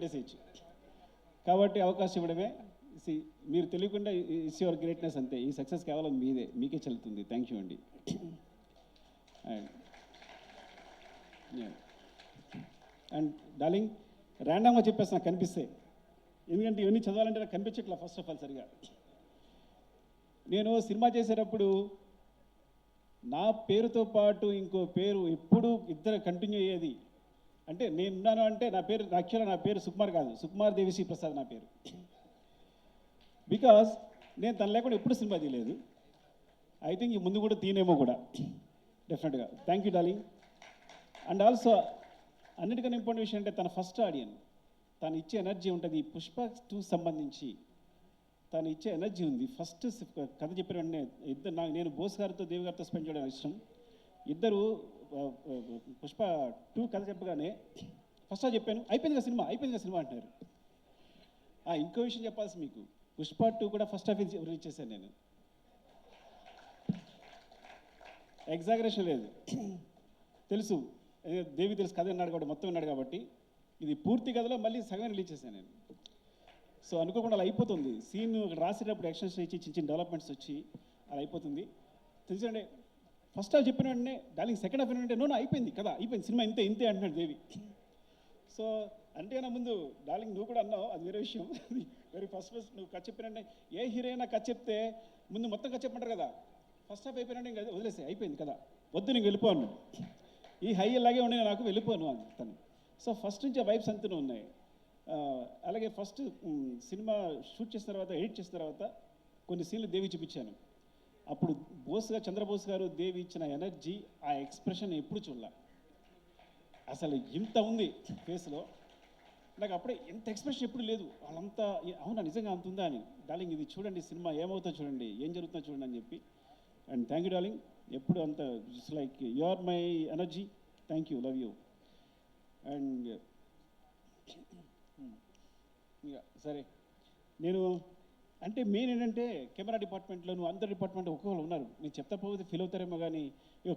పెట్టేసేయచ్చు. కాబట్టి అవకాశం ఇవ్వడమే. మీరు తెలియకుండా ఇట్స్ యువర్ గ్రేట్నెస్ అంతే. ఈ సక్సెస్ కేవలం మీకే చెల్లుతుంది. థ్యాంక్ యూ అండి. అండ్ డార్లింగ్, ర్యాండమ్గా చెప్పేసి నాకు కనిపిస్తాయి, ఎందుకంటే ఇవన్నీ చదవాలంటే నాకు కనిపించట్లా ఫస్ట్ ఆఫ్ ఆల్ సరిగా. నేను సినిమా చేసేటప్పుడు నా పేరుతో పాటు ఇంకో పేరు ఎప్పుడు ఇద్దరు కంటిన్యూ అయ్యేది. అంటే నేనున్నాను అంటే నా పేరు యాక్చువల్గా నా పేరు సుకుమార్ కాదు, సుకుమార్ దేవిశ్రీ ప్రసాద్ నా పేరు. బికాస్ నేను తను లేకుండా ఎప్పుడు సినిమా తీయలేదు. ఐ థింక్ ఈ ముందు కూడా తీనేమో కూడా డెఫినెట్గా. Thank you darling. And also అన్నిటికన్నా ఇంపార్టెంట్ విషయం అంటే తన ఫస్ట్ ఆడియన్స్, తను ఇచ్చే ఎనర్జీ ఉంటుంది. పుష్ప 2 సంబంధించి తను ఇచ్చే ఎనర్జీ ఉంది. ఫస్ట్ కథ చెప్పిన వెంటనే నేను బోస్ గారితో దేవి గారితో స్పెండ్ చేయడం ఇష్టం. ఇద్దరు పుష్ప 2 కథ చెప్పగానే ఫస్ట్ చెప్పాను, అయిపోయింది కదా సినిమా అంటున్నారు. ఇంకో విషయం చెప్పాల్సి మీకు, పుష్ప 2 కూడా ఫస్ట్ హాఫ్ రిలీజ్ చేశాను నేను. ఎగ్జాగరేషన్ లేదు, తెలుసు దేవి తెలుసు, కథ విన్నాడు కాబట్టి మొత్తం విన్నాడు కాబట్టి. ఇది పూర్తి కథలో మళ్ళీ సగం రిలీజ్ చేశాను నేను. సో అనుకోకుండా అలా అయిపోతుంది. సీన్ రాసేటప్పుడు ఎక్స్టెన్షన్ ఇచ్చి చిన్న చిన్న డెవలప్మెంట్స్ వచ్చి అలా అయిపోతుంది. తెలుసండి, ఫస్ట్ హాఫ్ చెప్పిన వెంటనే డార్లింగ్ సెకండ్ హాఫ్ ఏంటంటే నో అయిపోయింది కదా, అయిపోయింది సినిమా ఇంతే అంటున్నాడు దేవి. సో అంతేనా ముందు డార్లింగ్ నువ్వు కూడా అన్నావు, అది వేరే విషయం. వెరీ ఫస్ట్ నువ్వు కథ చెప్పినంటే ఏ హీరోయినా కథ చెప్తే ముందు మొత్తం కథ చెప్పమంటారు కదా. ఫస్ట్ హాఫ్ అయిపోయినంటే ఇంకా వదిలేసి అయిపోయింది కదా, వద్దు నీకు వెళ్ళిపోను, ఈ హై అలాగే ఉండే నాకు వెళ్ళిపోను అని తను. సో ఫస్ట్ నుంచి ఆ వైబ్స్ అంతనే ఉన్నాయి. అలాగే ఫస్ట్ సినిమా షూట్ చేసిన తర్వాత ఎడిట్ చేసిన తర్వాత కొన్ని సీన్లు దేవి చూపించాను. అప్పుడు చంద్రబోస్ గారు దేవి ఇచ్చిన ఎనర్జీ, ఆ ఎక్స్ప్రెషన్ ఎప్పుడు చూడాల. అసలు ఇంత ఉంది ఫేస్లో, నాకు అప్పుడే ఎంత ఎక్స్ప్రెషన్ ఎప్పుడు లేదు. వాళ్ళంతా అవునా నిజంగా అంత ఉందా అని. డార్లింగ్ ఇది చూడండి, సినిమా ఏమవుతుందో చూడండి, ఏం జరుగుతుందో చూడండి అని చెప్పి. అండ్ థ్యాంక్ యూ డార్లింగ్, ఎప్పుడు అంత it's like you are my energy. Thank you, love you. And సరే, నేను అంటే మెయిన్ ఏంటంటే కెమెరా డిపార్ట్మెంట్లో నువ్వు అందరి డిపార్ట్మెంట్ ఒక్కొక్కరు ఉన్నారు. నేను చెప్తా పోతే ఫీల్ అవుతారేమో కానీ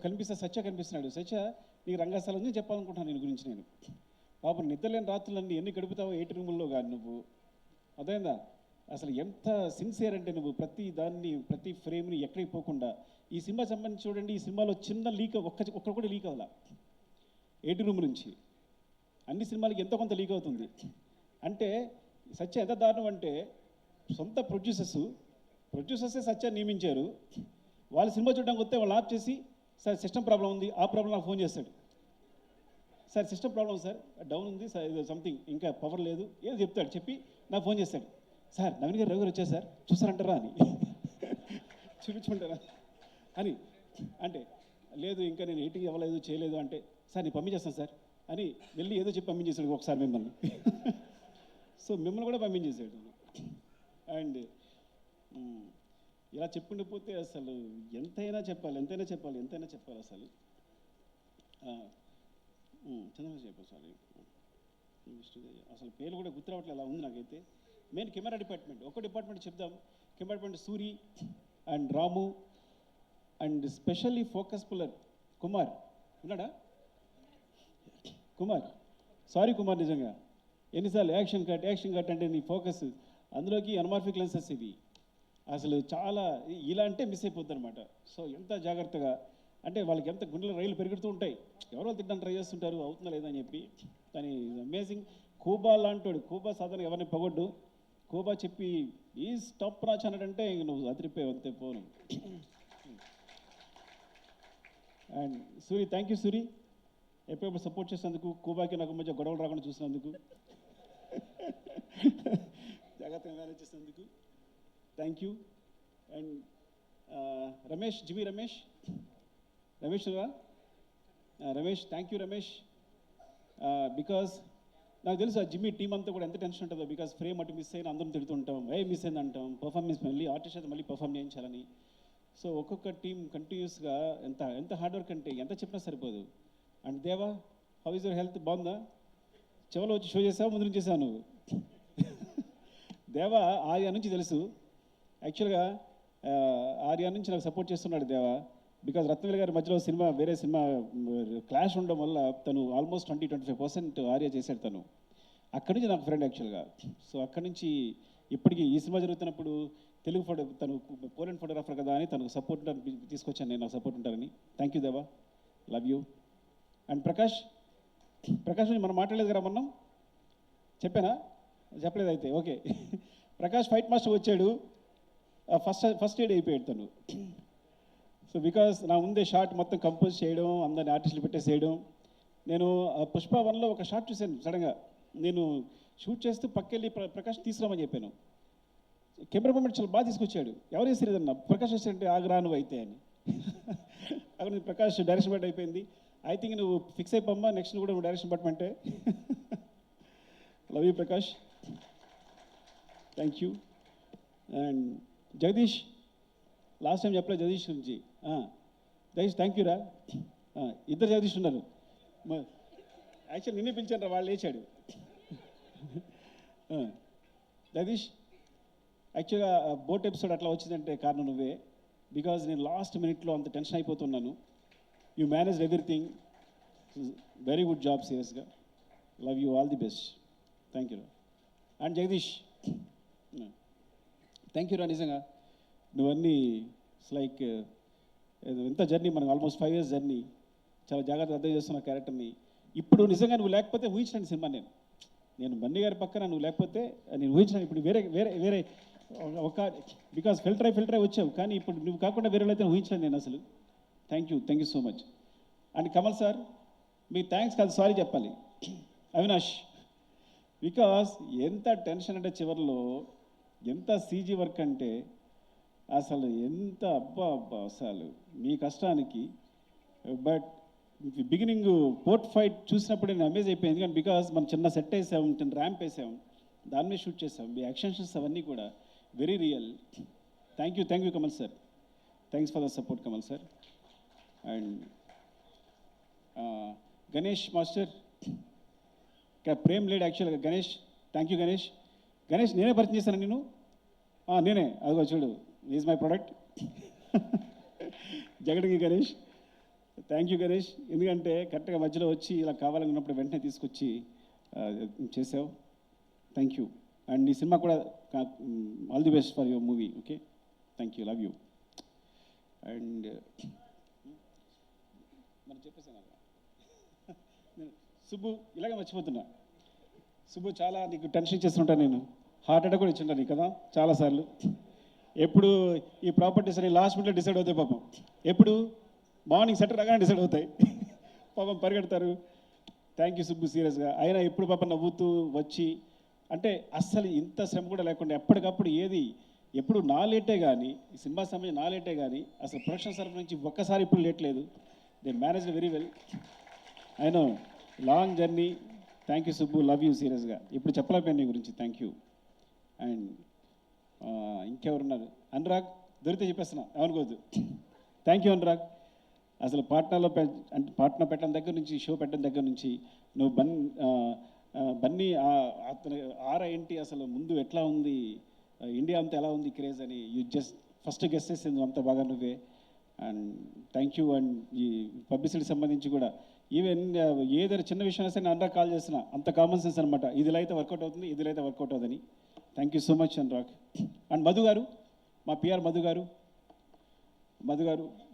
కనిపిస్తే సత్య కనిపిస్తున్నాడు. సత్య నీకు రంగస్థలం నుంచి చెప్పాలనుకుంటున్నాను నేను గురించి. నేను పాపం నిద్రలేని రాత్రులన్నీ ఎన్ని గడుపుతావో 8 రూముల్లో కానీ నువ్వు, అదేందా అసలు ఎంత సిన్సియర్ అంటే నువ్వు ప్రతి దాన్ని ప్రతి ఫ్రేమ్ని ఎక్కడికి పోకుండా. ఈ సినిమా సంబంధించి చూడండి, ఈ సినిమాలో చిన్న లీక్ ఒక్కరు కూడా లీక్ అవ్వాల. 8 రూమ్ నుంచి అన్ని సినిమాలకి ఎంతో కొంత లీక్ అవుతుంది. అంటే సత్య ఎంత దారుణం అంటే సొంత ప్రొడ్యూసర్సే సత్య నియమించారు. వాళ్ళు సినిమా చూడడానికి వస్తే వాళ్ళు ఆఫ్ చేసి సార్ సిస్టమ్ ప్రాబ్లం ఉంది, ఆ ప్రాబ్లం నాకు ఫోన్ చేస్తాడు. Sir system problem sir down ఉంది సార్, ఇది సంథింగ్ ఇంకా పవర్ లేదు ఏదో చెప్తాడు. చెప్పి నాకు ఫోన్ చేస్తాడు, సార్ నవీన్ గారు రవి గారు వచ్చారు సార్ చూసారంటారా అని. చూపించుకుంటారా అని అంటే లేదు ఇంకా నేను ఎయిటింగ్ ఇవ్వలేదు చేయలేదు అంటే, సార్ నేను పంపించేస్తాను సార్ అని వెళ్ళి ఏదో చెప్పి పంపించేసాడు ఒకసారి మిమ్మల్ని. సో మిమ్మల్ని కూడా పంపించేసాడు. అండ్ ఇలా చెప్పుకుంటూ పోతే అసలు ఎంతైనా చెప్పాలి అసలు. చంద్రబాబు చెప్పాలి సారీ, అసలు పేరు కూడా గుర్తు రావట్లేదు, అలా ఉంది నాకైతే. మెయిన్ కెమెరా డిపార్ట్మెంట్, ఒక డిపార్ట్మెంట్ చెప్దాం. Camera department Suri and Ramu and specially focus puller Kumar ఉన్నాడా? కుమార్, సారీ కుమార్, నిజంగా ఎన్నిసార్లు యాక్షన్ కట్ అంటే నీ ఫోకస్ అందులోకి అనమార్ఫిక్ లెన్సెస్ ఇవి అసలు చాలా ఇలా అంటే మిస్ అయిపోద్ది అనమాట. సో ఎంత జాగ్రత్తగా అంటే వాళ్ళకి ఎంత గుండెలు రైలు పెరుగుతూ ఉంటాయి, ఎవరో తిట్టడానికి ట్రై చేస్తుంటారు అవుతుందా లేదా అని చెప్పి. కానీ అమేజింగ్. కూబా లాంటోడు, కూబా సాధారణ ఎవరిని పొగొడ్డు, కూబా చెప్పి ఈ స్టాప్ రాచ్ అన్నాడంటే ఇంక నువ్వు అదిరిపోయావు అంతే పోను. And Suri, thank you Suri, ఎప్పుడెప్పుడు సపోర్ట్ చేసినందుకు, కూబాకి నాకు మధ్య గొడవలు రాకుండా చూసినందుకు, జాగ్రత్తగా మేనేజ్ చేసినందుకు thank you. And Ramesh, GV Ramesh thank you Ramesh. Because నాకు తెలుసు ఆ జిమ్మీ టీం అంతా కూడా ఎంత టెన్షన్ ఉంటుందో. బికాజ్ ఫ్రేమ్ అటు మిస్ అయినా అందరం తిడుతుంటాం, మిస్ అయింది అంటాం, పర్ఫార్మెన్స్ మళ్ళీ ఆర్టిస్ట్ అయితే మళ్ళీ పర్ఫామ్ చేయించాలని. సో ఒక్కొక్క టీం కంటిన్యూస్గా ఎంత హార్డ్ వర్క్ అంటే ఎంత చెప్పినా సరిపోదు. అండ్ దేవా, హౌ ఇస్ యువర్ హెల్త్? బాగుందా? చెవలో వచ్చి షో చేసావు, ముందు నుంచి చేసావు నువ్వు. దేవా ఆర్యా నుంచి తెలుసు యాక్చువల్గా, ఆర్యా నుంచి నాకు సపోర్ట్ చేస్తున్నాడు దేవా. బికాజ్ రత్నవేలు గారి మధ్యలో వేరే సినిమా క్లాష్ ఉండడం వల్ల తను ఆల్మోస్ట్ 20-25% ఆర్యా చేశాడు తను. అక్కడి నుంచి నాకు ఫ్రెండ్ యాక్చువల్గా. సో అక్కడి నుంచి ఇప్పటికీ ఈ సినిమా జరుగుతున్నప్పుడు తెలుగు ఫోటో తను పోలెండ్ ఫోటోగ్రాఫర్ కదా అని తనకు సపోర్ట్ తీసుకొచ్చాను నేను, నాకు సపోర్ట్ ఉంటారని. థ్యాంక్ యూ దేవా, లవ్ యూ. అండ్ ప్రకాష్ గురించి మనం మాట్లాడలేదు కదా మొన్న, చెప్పానా? చెప్పలేదు అయితే ఓకే. ప్రకాష్ ఫైట్ మాస్టర్ వచ్చాడు, ఫస్ట్ ఎయిడ్ అయిపోయాడు తను. సో బికాస్ నా ముందే షార్ట్ మొత్తం కంపోజ్ చేయడం, అందరిని ఆర్టిస్టులు పెట్టేసేయడం. నేను పుష్ప 1లో ఒక షార్ట్ చూశాను సడన్గా. నేను షూట్ చేస్తూ పక్కెళ్ళి ప్రకాష్ తీసుకురామని చెప్పాను. కెమెరా మూమెంట్ చాలా బాగా తీసుకొచ్చాడు. ఎవరు వేసేదన్నా ప్రకాష్ వస్తుంటే ఆగ్రా నువ్వు అయితే అని. అక్కడ ప్రకాష్ డైరెక్షన్ బట్ అయిపోయింది. ఐ థింక్ నువ్వు ఫిక్స్ అయిపోమ్మా, నెక్స్ట్ కూడా నువ్వు డైరెక్షన్ పట్టమంటే. Love you Prakash, thank you. And Jagadish, last time చెప్పలేదు జగదీష్ గురించి. జగదీష్ థ్యాంక్ యూ రా. ఇద్దరు జగదీష్ ఉన్నారు. యాక్చువల్ నిన్నే పిలిచాను రా, వాళ్ళు లేచాడు. జగదీష్, యాక్చువల్గా బోట్ ఎపిసోడ్ అట్లా వచ్చిందంటే కారణం నువ్వే. బికాజ్ నేను లాస్ట్ మినిట్లో అంత టెన్షన్ అయిపోతున్నాను. You manage everything, very good job, సీరియస్గా. Love you, all the best. Thank you రా. అండ్ జగదీష్ థ్యాంక్ యూ రా, నిజంగా నువ్వన్నీ ఇట్స్ లైక్ ఎంత జర్నీ, మనకు ఆల్మోస్ట్ 5 years జర్నీ. చాలా జాగ్రత్తగా అర్థం చేస్తున్న క్యారెక్టర్ని. ఇప్పుడు నిజంగా నువ్వు లేకపోతే ఊహించండి సినిమా. నేను బన్నీ గారి పక్కన నువ్వు లేకపోతే నేను ఊహించాను. ఇప్పుడు వేరే వేరే వేరే ఒక బికాస్ ఫిల్టర్ అయి వచ్చావు, కానీ ఇప్పుడు నువ్వు కాకుండా వేరే అయితే ఊహించాను నేను అసలు. Thank you so much. And Kamal sir, me thanks కాదు సారీ చెప్పాలి. అవినాష్, బికాస్ ఎంత టెన్షన్ అంటే చివరిలో ఎంత సీజీ వర్క్ అంటే అసలు ఎంత అబ్బా అసలు మీ కష్టానికి. బట్ బిగినింగ్ పోర్ట్ ఫైట్ చూసినప్పుడు నేను అమేజ్ అయిపోయింది. ఎందుకంటే బికాస్ మనం చిన్న సెట్ వేసాం, చిన్న ర్యాంప్ వేసాం, దాని మీద షూట్ చేసాం. మీ యాక్షన్స్ అవన్నీ కూడా very real. Thank you Kamal sir. Thanks for the support Kamal sir. And Ganesh master, ఇక్కడ ప్రేమ్ లేడు యాక్చువల్గా. Ganesh, thank you Ganesh. గణేష్ నేనే పరిచయం చేశాను నేను. నేనే, అదిగో చూడు, ఈజ్ మై ప్రొడక్ట్. జగడికి గణేష్, థ్యాంక్ యూ గణేష్. ఎందుకంటే కరెక్ట్గా మధ్యలో వచ్చి ఇలా కావాలనుకున్నప్పుడు వెంటనే తీసుకొచ్చి చేసావు. Thank you. అండ్ నీ సినిమా కూడా all the best for your movie. Okay, thank you, love you. And మనం చెప్పేసాను సుబ్బు, ఇలాగే మర్చిపోతున్నా. సుబ్బు, చాలా నీకు టెన్షన్ ఇచ్చేస్తుంటాను నేను. హార్ట్ అటాక్ కూడా ఇచ్చింటాను నీకు కదా చాలాసార్లు. ఎప్పుడు ఈ ప్రాపర్టీస్ అని లాస్ట్ మినిట్లో డిసైడ్ అవుతాయి పాపం. ఎప్పుడు మార్నింగ్ సెటర్ రాగానే డిసైడ్ అవుతాయి పాపం, పరిగెడతారు. థ్యాంక్ యూ సుబ్బు, సీరియస్గా. అయినా ఎప్పుడు పాపం నవ్వుతూ వచ్చి, అంటే అస్సలు ఇంత శ్రమ కూడా లేకుండా ఎప్పటికప్పుడు ఏది ఎప్పుడు నా లేటే కానీ, ఈ సినిమా సమయం నా లేటే కానీ, అసలు ప్రొడక్షన్ తరఫు నుంచి ఒక్కసారి ఇప్పుడు లేట్ లేదు. They manage very well. అయినా long journey. Thank you Subbu, love you సీరియస్గా. ఇప్పుడు చెప్పలేకపోయాను నీ గురించి. Thank you. అండ్ ఇంకెవరున్నారు? అనురాగ్, దొరికితే చెప్పేస్తున్నా, ఏమనుకోవద్దు. Thank you Anurag. అసలు పాట్నాలో అంటే పాట్నా పెట్టడం దగ్గర నుంచి, షో పెట్టడం దగ్గర నుంచి నువ్వు బన్నీ అతను ఏంటి అసలు ముందు ఎట్లా ఉంది, ఇండియా అంతా ఎలా ఉంది క్రేజ్ అని యూ జస్ట్ ఫస్ట్ గెస్ట్ చేసింది అంత బాగా నువ్వే. And thank you. అండ్ ఈ పబ్లిసిటీ సంబంధించి కూడా ఈవెన్ ఏదైనా చిన్న విషయం వస్తే నేను అనురాగ్ కాల్ చేస్తున్నా, అంత కామన్ సెన్స్ అనమాట. ఇదిలో అయితే వర్కౌట్ అవుతుంది, ఇదిలో అయితే వర్కౌట్ అవుతుంది. Thank you so much Anurag. And Madhu గారు, మా పిఆర్ మధు గారు,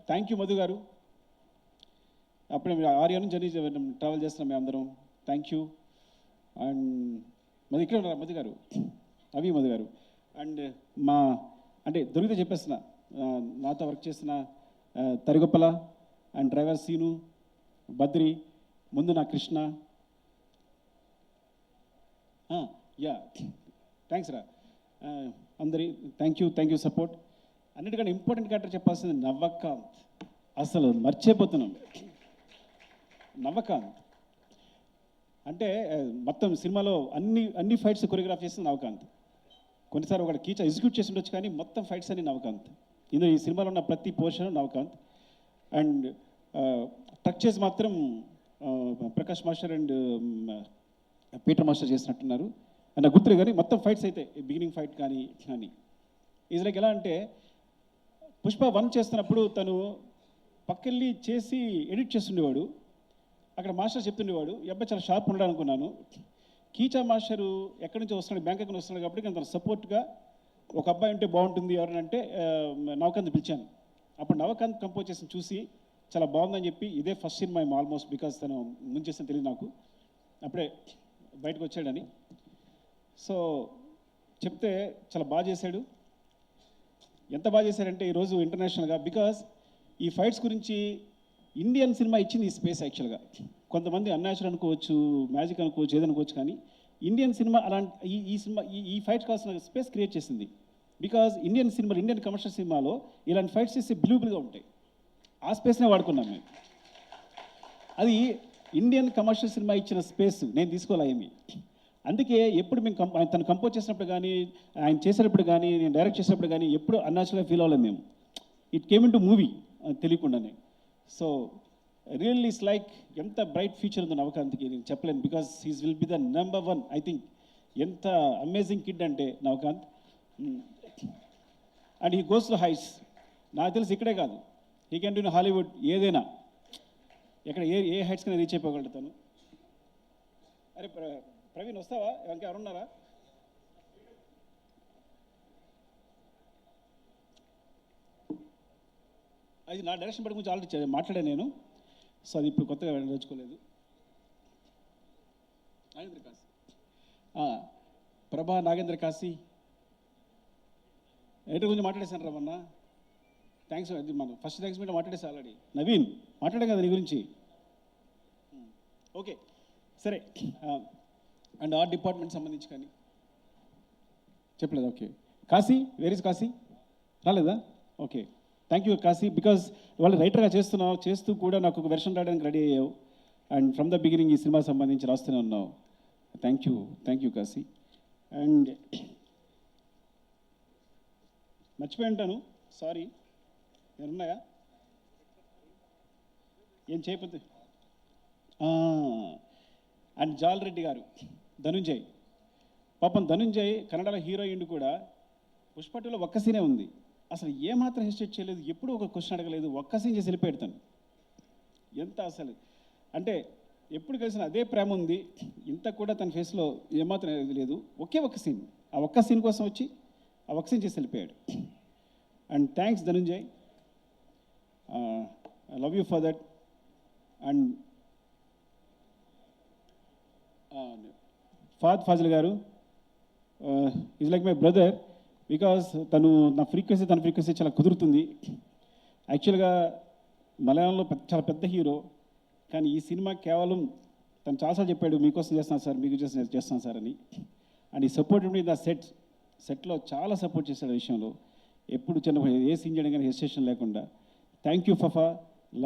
థ్యాంక్ యూ మధు గారు. అప్పుడే మీరు 6 years నుంచి జర్నీ ట్రావెల్ చేస్తున్నాం మేము అందరం. Thank you. అండ్ ఇక్కడ ఉన్నారు మధు గారు, మధు గారు. అండ్ అంటే దొరికితే చెప్పేస్తున్నా, నాతో వర్క్ చేసిన తరిగొప్పల అండ్ డ్రైవర్ సీను, బద్రి, ముందు నా కృష్ణ. యా, థ్యాంక్స్ రా అందరి. Thank you support. అన్నిటికన్నా ఇంపార్టెంట్ క్యారెక్టర్ చెప్పాల్సింది నవ్వకాంత్. అసలు మర్చిపోతున్నాం నవ్వకాంత్ అంటే. మొత్తం సినిమాలో అన్ని ఫైట్స్ కొరియోగ్రాఫ్ చేసింది నవకాంత్. కొన్నిసార్లు ఒక కీచా ఎగ్జిక్యూట్ చేసి ఉండొచ్చు, కానీ మొత్తం ఫైట్స్ అన్ని నవకాంత్. ఇందులో ఈ సినిమాలో ఉన్న ప్రతి పోర్షన్ నవకాంత్. అండ్ టచ్ చేసి మాత్రం Prakash master and Peter master చేసినట్టున్నారు. నాకు గుర్తులేదు, కానీ మొత్తం ఫైట్స్ అయితే బిగినింగ్ ఫైట్ కానీ ఈజ్ లైక్ ఎలా అంటే, పుష్ప 1 చేస్తున్నప్పుడు తను పక్కెళ్ళి చేసి ఎడిట్ చేస్తుండేవాడు. అక్కడ మాస్టర్ చెప్తుండేవాడు, ఈ అబ్బాయి చాలా షార్ప్ ఉన్నాడు అనుకున్నాను. కీచా మాస్టరు ఎక్కడి నుంచి వస్తున్నాడు, బ్యాంకాక్ నుంచి వస్తున్నాడు కాబట్టి నేను తన సపోర్ట్గా ఒక అబ్బాయి ఉంటే బాగుంటుంది ఎవరైనా అంటే నవకాంత్ పిలిచాను. అప్పుడు నవకాంత్ కంపోజ్ చేసి చూసి చాలా బాగుందని చెప్పి ఇదే ఫస్ట్ సినిమా ఆల్మోస్ట్, బికాస్ తను ముందు చేసిన తెలియదు నాకు, అప్పుడే బయటకు వచ్చాడని. సో చెప్తే చాలా బాగా చేశాడు. ఎంత బాగా చేశారంటే ఈరోజు ఇంటర్నేషనల్గా, బికాస్ ఈ ఫైట్స్ గురించి ఇండియన్ సినిమా ఇచ్చింది ఈ స్పేస్. యాక్చువల్గా కొంతమంది అన్యాచురల్ అనుకోవచ్చు, మ్యాజిక్ అనుకోవచ్చు, ఏదనుకోవచ్చు, కానీ ఇండియన్ సినిమా అలాంటి ఈ సినిమా ఈ ఫైట్స్ కావాల్సిన స్పేస్ క్రియేట్ చేసింది. బికాజ్ ఇండియన్ సినిమాలు, ఇండియన్ కమర్షియల్ సినిమాలో ఇలాంటి ఫైట్స్ చేస్తే బిలీవబుల్గా ఉంటాయి. ఆ స్పేస్నే వాడుకున్నాం మేము. అది ఇండియన్ కమర్షియల్ సినిమా ఇచ్చిన స్పేస్ నేను తీసుకోలే ఏమి. అందుకే ఎప్పుడు మేము తను కంపోజ్ చేసినప్పుడు కానీ, ఆయన చేసేటప్పుడు కానీ, నేను డైరెక్ట్ చేసినప్పుడు కానీ ఎప్పుడు అన్యాచురల్గా ఫీల్ అవ్వలేము మేము. It came in to movie తెలియకుండానే. సో రియల్లీ ఇట్స్ లైక్ ఎంత బ్రైట్ ఫ్యూచర్ ఉందో నవకాంత్కి నేను చెప్పలేను, because he's will be the number 1. I think ఎంత అమేజింగ్ కిడ్ అంటే Navakanth. And he goes to heights. నాకు తెలిసి ఇక్కడే కాదు, he can do in Hollywood, ఏదైనా ఎక్కడ ఏ హైట్స్ కన్నా రీచ్ అయిపోగలుగుతాను. అరే ప్రవీణ్ వస్తావా, ఇంకా ఎవరున్నారా? అది నా డైరెక్షన్ పడి గురించి ఆల్రెడీ మాట్లాడాను నేను. సో అది ఇప్పుడు కొత్తగా నేర్చుకోలేదు. నాగేంద్ర కాశీ, ప్రభా నాగేంద్ర కాశీ ఎయిటర్ గురించి మాట్లాడేశాను రా మొన్న. థ్యాంక్స్, అది మనం ఫస్ట్ థ్యాంక్స్ మీద మాట్లాడేసి ఆల్రెడీ. నవీన్ మాట్లాడాం కదా నీ గురించి. ఓకే సరే. అండ్ ఆర్ట్ డిపార్ట్మెంట్ సంబంధించి కానీ చెప్పలేదు. Okay Kashi, where is Kashi? రాలేదా? Okay thank you Kashi, because వాళ్ళు రైటర్గా చేస్తున్నావు, చేస్తూ కూడా నాకు ఒక వెర్షన్ రాయడానికి రెడీ అయ్యావు. అండ్ ఫ్రమ్ ద బిగినింగ్ ఈ సినిమా సంబంధించి రాస్తూనే ఉన్నావు. Thank you Kashi. అండ్ మర్చిపోయి ఉంటాను, సారీ. నేనున్నాయా ఏం చేయకపోతే. అండ్ జాల్ రెడ్డి గారు, ధనుంజయ్. పాపం ధనుంజయ్ కన్నడలో హీరోయిన్ కూడా. పుష్ప 2లో ఒక్క సీనే ఉంది, అసలు ఏమాత్రం హెసిటేట్ చేయలేదు, ఎప్పుడూ ఒక క్వశ్చన్ అడగలేదు, ఒక్క సీన్ చేసి వెళ్ళిపోయాడు. ఎంత అసలు అంటే ఎప్పుడు కలిసిన అదే ప్రేమ ఉంది, ఇంత కూడా తన ఫేస్లో ఏమాత్రం లేదు. ఒక్క సీన్, ఆ ఒక్క సీన్ కోసం వచ్చి ఆ ఒక్క సీన్ చేసి వెళ్ళిపోయాడు. And thanks Dhananjay, I love you for that. And Fahadh Faasil గారు is like my brother, because తన ఫ్రీక్వెన్సీ చాలా కుదురుతుంది. యాక్చువల్గా మలయాళంలో చాలా పెద్ద హీరో, కానీ ఈ సినిమా కేవలం తను చాలాసార్లు చెప్పాడు, మీకోసం చేస్తాను సార్, మీకు చేస్తాను సార్ అని. అండ్ ఈ సపోర్ట్ ఉండి ద సెట్లో చాలా సపోర్ట్ చేశాడు ఆ విషయంలో. ఎప్పుడు చిన్న ఏ సీన్ చేయడం కానీ హెసిటేషన్ లేకుండా. Thank you Fafa,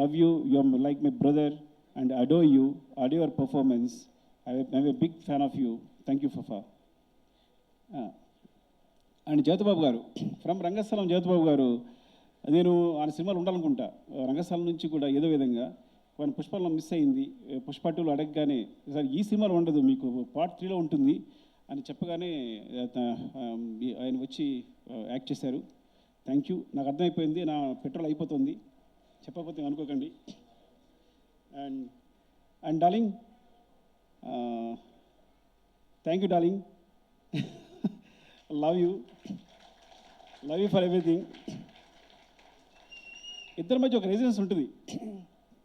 love you, you are like my brother and adore your performance. I'm a big fan of you. Thank you Fafa. And Jyothibabu garu, from రంగస్థలం. జ్యోతిబాబు గారు, నేను ఆయన సినిమాలు ఉండాలనుకుంటా రంగస్థలం నుంచి కూడా ఏదో విధంగా. కానీ పుష్పలో మిస్ అయింది. పుష్ప 2లో అడగగానే సార్ ఈ సినిమాలో ఉండదు, మీకు పార్ట్ 3లో ఉంటుంది అని చెప్పగానే ఆయన వచ్చి యాక్ట్ చేశారు. థ్యాంక్ యూ, నాకు అర్థమైపోయింది, నా పెట్రోల్ అయిపోతుంది, చెప్పకపోతే అనుకోకండి. And darling, thank you darling, love you for everything. ఇద్దరి మధ్య ఒక రెసిడెన్స్ ఉంటుంది.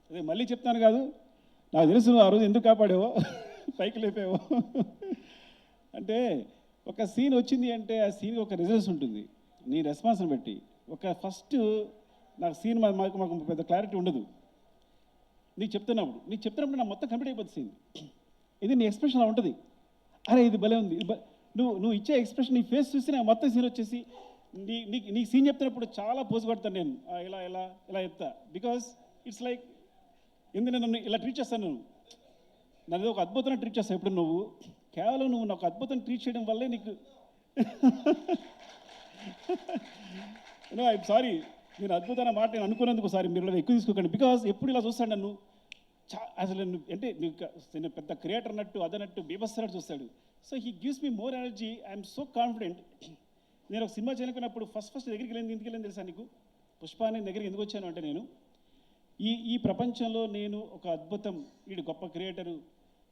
అదే మళ్ళీ చెప్తాను కాదు, నాకు తెలుసు ఆ రోజు ఎందుకు కాపాడావో, పైకి లేపావో. అంటే ఒక సీన్ వచ్చింది అంటే ఆ సీన్కి ఒక రెసిడెన్స్ ఉంటుంది, నీ రెస్పాన్స్ని బట్టి. ఫస్ట్ నాకు సీన్ మాకు పెద్ద క్లారిటీ ఉండదు. నీకు చెప్తున్నప్పుడు నా మొత్తం కంప్లీట్ అయిపోతుంది సీన్. ఇది నీ ఎక్స్ప్రెషన్ అలా ఉంటుంది. అరే ఇది భలే ఉంది, నువ్వు ఇచ్చే ఎక్స్ప్రెషన్, నీ ఫేస్ చూసి నాకు మొత్తం సీన్ వచ్చేసి నీకు సీన్ చెప్తున్నప్పుడు చాలా పోజు పడతాను నేను, ఇలా చెప్తా. బికాస్ ఇట్స్ లైక్ ఎందుకు నన్ను ఇలా ట్రీట్ చేస్తాను, నన్ను ఒక అద్భుతంగా ట్రీట్ చేస్తాను. ఎప్పుడు నువ్వు కేవలం నాకు అద్భుతం ట్రీట్ చేయడం వల్లే నీకు ఐఎమ్ సారీ, నేను అద్భుతమైన మాట నేను అనుకున్నందుకు సారీ, మీరు ఎక్కువ తీసుకోకండి. బికాస్ ఎప్పుడు ఇలా చూస్తాడు నన్ను, అసలు అంటే నేను పెద్ద క్రియేటర్ అన్నట్టు, అదన్నట్టు, బీభత్సనట్టు చూస్తాడు. So he gives me more energy. I'm so confident. నేను ఒక సినిమా చేయనుకున్నప్పుడు ఫస్ట్ దగ్గరికి ఎందుకు వెళ్ళింది తెలుసా నీకు? పుష్ప అనే దగ్గరికి ఎందుకు వచ్చాను అంటే, నేను ఈ ప్రపంచంలో నేను ఒక అద్భుతం, వీడు గొప్ప క్రియేటరు,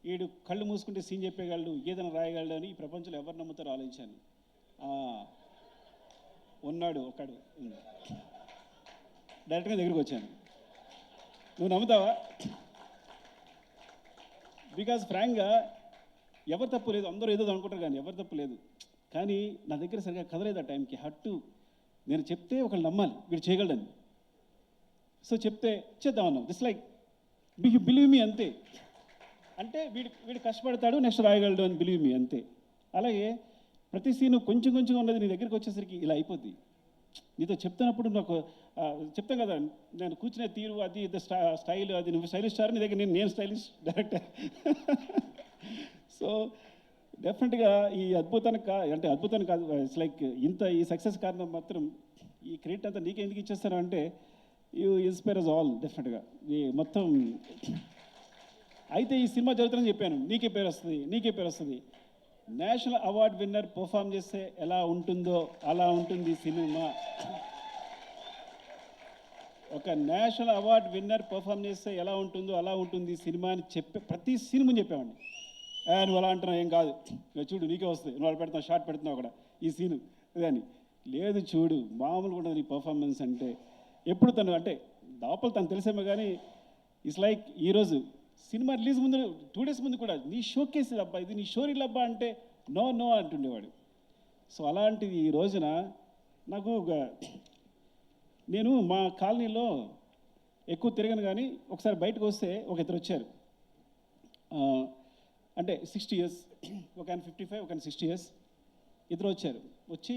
వీడు కళ్ళు మూసుకుంటే సీన్ చెప్పేయగలడు, ఏదైనా రాయగలడు అని ఈ ప్రపంచంలో ఎవరు నమ్ముతారో ఆలోచించాను. ఉన్నాడు ఒకడు, డైరెక్ట్గా దగ్గరికి వచ్చాను. నువ్వు నమ్ముతావా? బికాజ్ ఫ్రాంక్గా ఎవరు తప్పు లేదు, అందరూ ఏదో అనుకుంటారు కానీ ఎవరు తప్పు లేదు. కానీ నా దగ్గర సరిగ్గా కదలేదు ఆ టైంకి. హట్టు నేను చెప్తే ఒకళ్ళు నమ్మాలి వీడు చేయగలడని. సో చెప్తే చేద్దామన్నాం. This like you believe me అంతే. అంటే వీడు కష్టపడతాడు, నెక్స్ట్ రాయగలడు అని బిలీవ్ మీ అంతే. అలాగే ప్రతి సీను కొంచెం కొంచెం ఉన్నది నీ దగ్గరికి వచ్చేసరికి ఇలా అయిపోద్ది. నీతో చెప్తున్నప్పుడు నాకు చెప్తాం కదా, నేను కూర్చునే తీరు అది స్టైల్, అది నువ్వు స్టైలిష్ స్టార్, నీ దగ్గర నేను స్టైలిష్ డైరెక్టర్. సో డెఫినెట్గా ఈ అద్భుతానికి అంటే అద్భుతానికి కాదు, ఇట్స్ లైక్ ఈ సక్సెస్ కారణం మాత్రం ఈ క్రెడిట్ అంతా నీకు ఎందుకు ఇచ్చేస్తాను అంటే యూ ఇన్స్పైర్ అస్ ఆల్ డెఫినెట్గా. ఈ మొత్తం అయితే ఈ సినిమా జరుగుతుందని చెప్పాను, నీకే పేరు వస్తుంది. నేషనల్ అవార్డ్ విన్నర్ పర్ఫామ్ చేస్తే ఎలా ఉంటుందో అలా ఉంటుంది సినిమా. ఒక నేషనల్ అవార్డ్ విన్నర్ పర్ఫామ్ చేస్తే ఎలా ఉంటుందో అలా ఉంటుంది సినిమా అని చెప్పే ప్రతి సీన్ ముందు చెప్పామండి. నువ్వు అలా అంటున్నావు, ఏం కాదు, చూడు నీకే వస్తుంది, నువ్వు అలా పెడుతున్నావు, షార్ట్ పెడుతున్నావు అక్కడ ఈ సీను అని. లేదు చూడు మామూలుగా ఉండదు నీ పర్ఫార్మెన్స్ అంటే. ఎప్పుడు తను అంటే లోపల తను తెలిసేమో కానీ ఇట్స్ లైక్ ఈరోజు సినిమా రిలీజ్ ముందు 2 days ముందు కూడా నీ షోకేస్ అబ్బా, ఇది నీ షోరీల్ అబ్బా అంటే నో అంటుండేవాడు. సో అలాంటిది ఈ రోజున నాకు నేను మా కాలనీలో ఎక్కువ తిరగను కానీ ఒకసారి బయటకు వస్తే ఒక ఇద్దరు వచ్చారు. అంటే 60 years, ఒక ఆయన 55, ఒక ఆయన 60 years, ఇద్దరు వచ్చారు. వచ్చి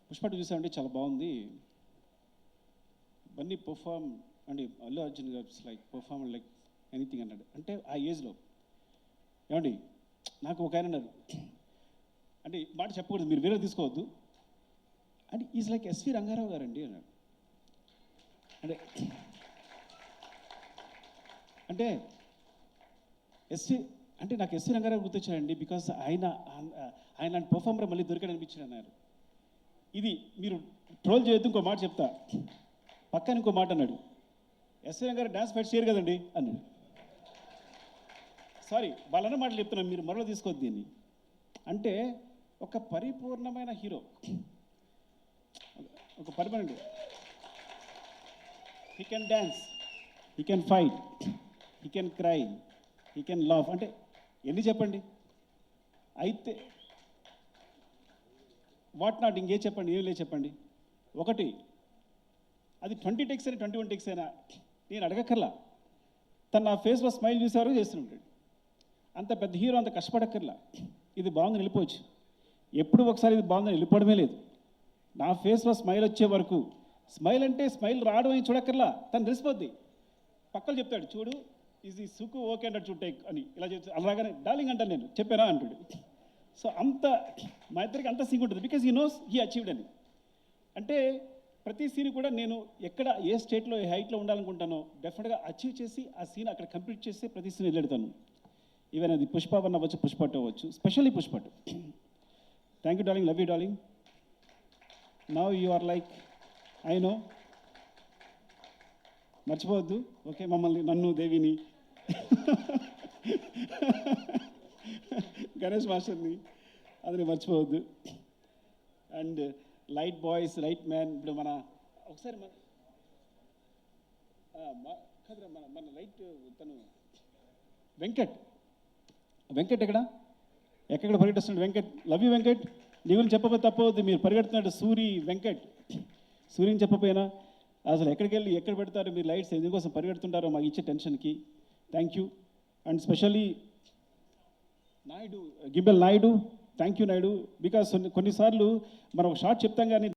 పుష్ప చూసామంటే చాలా బాగుంది, బన్నీ పర్ఫామ్ అంటే అల్లు అర్జున్ గారు లైక్ పర్ఫామ్ లైక్ ఎనీథింగ్ అన్నాడు. అంటే ఆ ఏజ్లో ఏమండి నాకు ఒక ఆయన అన్నారు, అంటే మాట చెప్పకూడదు మీరు వేరే తీసుకోవద్దు, అంటే ఈజ్ లైక్ ఎస్వి రంగారావు గారండి అన్నాడు. అంటే అంటే నాకు ఎస్వి రంగారావు గుర్తొచ్చాడండి, బికాస్ ఆయన పర్ఫార్మర్ మళ్ళీ దొరికాడు అనిపించాడు అన్నారు. ఇది మీరు ట్రోల్ చేయొద్దు, ఇంకో మాట చెప్తా. పక్కన ఇంకో మాట అన్నాడు, ఎస్వి రంగారావు డాన్స్ ఫైట్ చేయరు కదండి అన్నాడు. సారీ వాళ్ళన్న మాటలు చెప్తున్నాను, మీరు మరో తీసుకోవద్దు దీన్ని. అంటే ఒక పరిపూర్ణమైన హీరో, ఒక permanent, he can dance, he can fight, he can cry, he can love. అంటే ఎన్ని చెప్పండి. అయితే వాట్ నాట్ ఇంకే చెప్పండి, ఏం లేదు చెప్పండి. ఒకటి అది 20 takes అయినా 21 takes అయినా నేను అడగక్కర్లా, తను నా ఫేస్లో స్మైల్ చూసేవారు చేస్తుంటాడు. అంత పెద్ద హీరో అంత కష్టపడక్కర్లా, ఇది బాగుందని వెళ్ళిపోవచ్చు. ఎప్పుడు ఒకసారి ఇది బాగుందని వెళ్ళిపోవడమే లేదు. నా ఫేస్లో స్మైల్ వచ్చే వరకు, స్మైల్ అంటే స్మైల్ రావడం అని చూడక్కర్లా, తను తెలిసిపోద్ది. పక్కలు చెప్తాడు, చూడు ఇది సుకు ఓకే అంటాడు, చూడు టేక్ అని ఇలా చెప్తాడు. అలాగనే డార్లింగ్ అంటాను, నేను చెప్పానా అంటాడు. సో అంత మా ఇద్దరికి అంత సింక్ ఉంటుంది, because he knows he achieved అని. అంటే ప్రతి సీన్ కూడా నేను ఎక్కడ ఏ స్టేట్లో ఏ హైట్లో ఉండాలనుకుంటానో డెఫినెట్గా అచీవ్ చేసి ఆ సీన్ అక్కడ కంప్లీట్ చేసి ప్రతి సీన్ వెళ్ళెడతాను. ఈవెన్ అది పుష్ప 1 అవ్వచ్చు, పుష్ప 2 అవ్వచ్చు, specially Pushpa 2. Thank you darling, love you darling. Now you are like I know, మర్చిపోవద్దు ఓకే మమ్మల్ని, నన్ను, దేవిని, గణేష్ మాస్టర్ని, అది మర్చిపోవద్దు. And light boys, light man, ఇప్పుడు మన ఒకసారి మన లైట్ తను వెంకట్ ఎక్కడ పరిగెట్టుస్తున్నాడు వెంకట్, లవ్ యూ వెంకట్. నీ గురించి చెప్పకపోతే తప్పవద్దు, మీరు పరిగెడుతున్నాడు సూర్యని చెప్పపోయినా అసలు ఎక్కడికి వెళ్ళి ఎక్కడ పెడతారు మీరు లైట్స్, ఎందుకోసం పరిగెడుతుంటారో మాకు ఇచ్చే టెన్షన్కి thank you. And specially Naidu, gimbal Naidu, thank you Naidu. Because కొన్నిసార్లు మనం ఒక షార్ట్ చెప్తాం కానీ